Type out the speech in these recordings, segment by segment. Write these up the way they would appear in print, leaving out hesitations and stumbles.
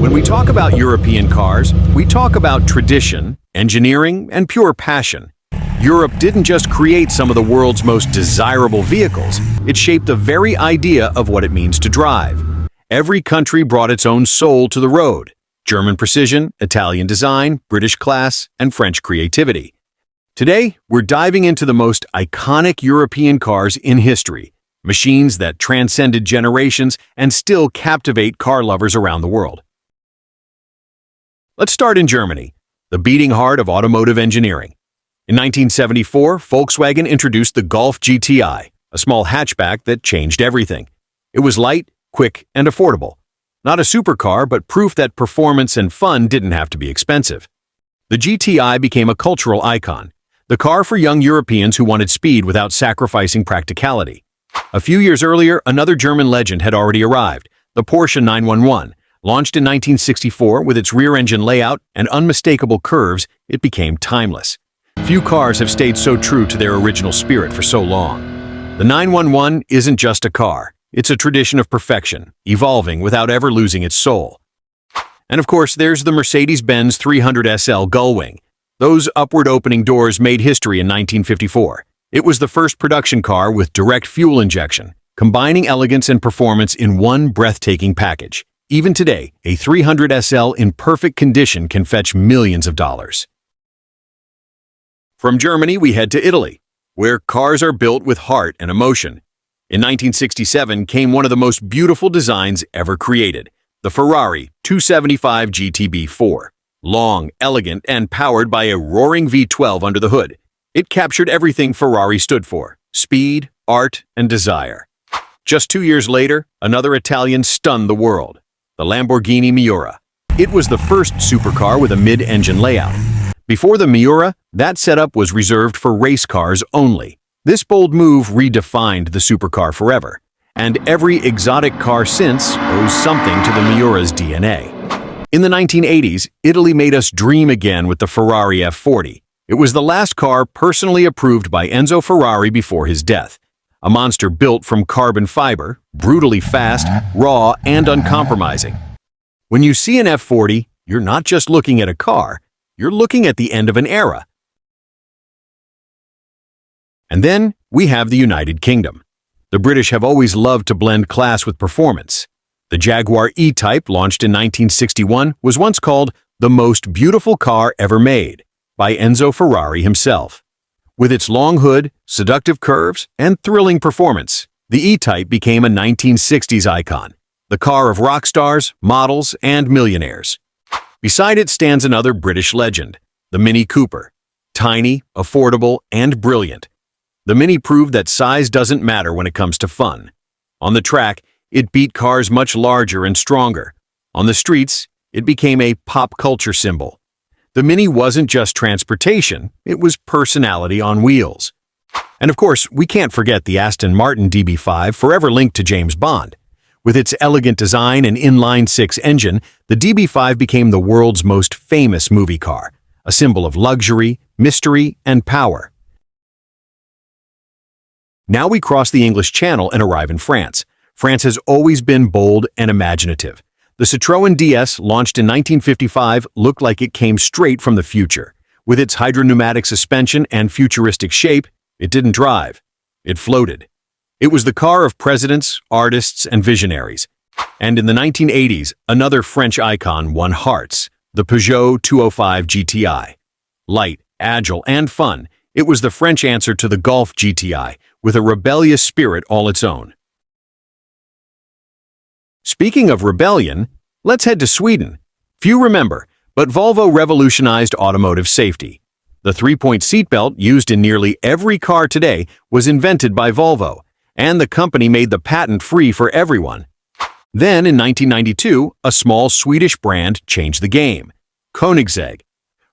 When we talk about European cars, we talk about tradition, engineering, and pure passion. Europe didn't just create some of the world's most desirable vehicles, it shaped the very idea of what it means to drive. Every country brought its own soul to the road: German precision, Italian design, British class, and French creativity. Today, we're diving into the most iconic European cars in history, machines that transcended generations and still captivate car lovers around the world. Let's start in Germany, the beating heart of automotive engineering. In 1974, Volkswagen introduced the Golf GTI, a small hatchback that changed everything. It was light, quick, and affordable. Not a supercar, but proof that performance and fun didn't have to be expensive. The GTI became a cultural icon, the car for young Europeans who wanted speed without sacrificing practicality. A few years earlier, another German legend had already arrived, the Porsche 911. Launched in 1964 with its rear-engine layout and unmistakable curves, it became timeless. Few cars have stayed so true to their original spirit for so long. The 911 isn't just a car, it's a tradition of perfection, evolving without ever losing its soul. And of course, there's the Mercedes-Benz 300 SL Gullwing. Those upward-opening doors made history in 1954. It was the first production car with direct fuel injection, combining elegance and performance in one breathtaking package. Even today, a 300 SL in perfect condition can fetch millions of dollars. From Germany, we head to Italy, where cars are built with heart and emotion. In 1967 came one of the most beautiful designs ever created, the Ferrari 275 GTB4. Long, elegant, and powered by a roaring V12 under the hood. It captured everything Ferrari stood for: speed, art, and desire. Just 2 years later, another Italian stunned the world: the Lamborghini Miura. It was the first supercar with a mid-engine layout. Before the Miura, that setup was reserved for race cars only. This bold move redefined the supercar forever, and every exotic car since owes something to the Miura's DNA. In the 1980s, Italy made us dream again with the Ferrari F40. It was the last car personally approved by Enzo Ferrari before his death. A monster built from carbon fiber, brutally fast, raw, and uncompromising. When you see an F40, you're not just looking at a car, you're looking at the end of an era. And then we have the United Kingdom. The British have always loved to blend class with performance. The Jaguar E-Type, launched in 1961, was once called the most beautiful car ever made by Enzo Ferrari himself. With its long hood, seductive curves, and thrilling performance, the E-Type became a 1960s icon, the car of rock stars, models, and millionaires. Beside it stands another British legend, the Mini Cooper. Tiny, affordable, and brilliant. The Mini proved that size doesn't matter when it comes to fun. On the track, it beat cars much larger and stronger. On the streets, it became a pop culture symbol. The Mini wasn't just transportation, it was personality on wheels. And of course, we can't forget the Aston Martin DB5, forever linked to James Bond. With its elegant design and inline-six engine, the DB5 became the world's most famous movie car, a symbol of luxury, mystery, and power. Now we cross the English Channel and arrive in France. France has always been bold and imaginative. The Citroën DS, launched in 1955, looked like it came straight from the future. With its hydropneumatic suspension and futuristic shape, it didn't drive. It floated. It was the car of presidents, artists, and visionaries. And in the 1980s, another French icon won hearts, the Peugeot 205 GTI. Light, agile, and fun, it was the French answer to the Golf GTI, with a rebellious spirit all its own. Speaking of rebellion, let's head to Sweden. Few remember, but Volvo revolutionized automotive safety. The three-point seatbelt, used in nearly every car today, was invented by Volvo, and the company made the patent free for everyone. Then, in 1992, a small Swedish brand changed the game: Koenigsegg.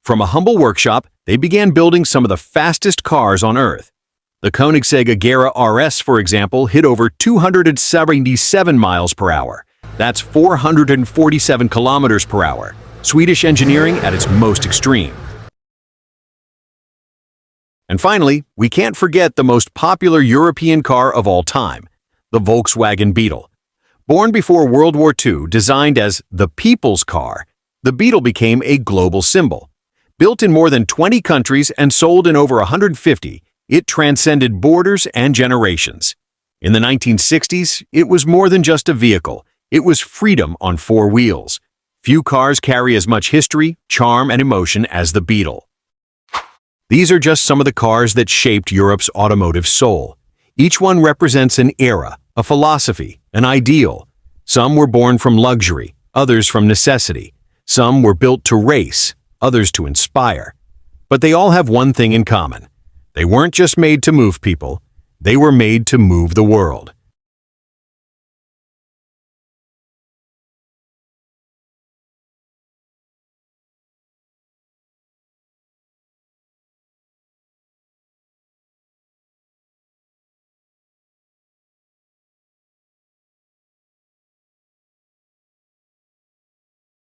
From a humble workshop, they began building some of the fastest cars on Earth. The Koenigsegg Agera RS, for example, hit over 277 miles per hour. That's 447 kilometers per hour. Swedish engineering at its most extreme. And finally, we can't forget the most popular European car of all time, the Volkswagen Beetle. Born before World War II, designed as the people's car, the Beetle became a global symbol. Built in more than 20 countries and sold in over 150, it transcended borders and generations. In the 1960s, it was more than just a vehicle. It was freedom on four wheels. Few cars carry as much history, charm, and emotion as the Beetle. These are just some of the cars that shaped Europe's automotive soul. Each one represents an era, a philosophy, an ideal. Some were born from luxury, others from necessity. Some were built to race, others to inspire. But they all have one thing in common. They weren't just made to move people, they were made to move the world.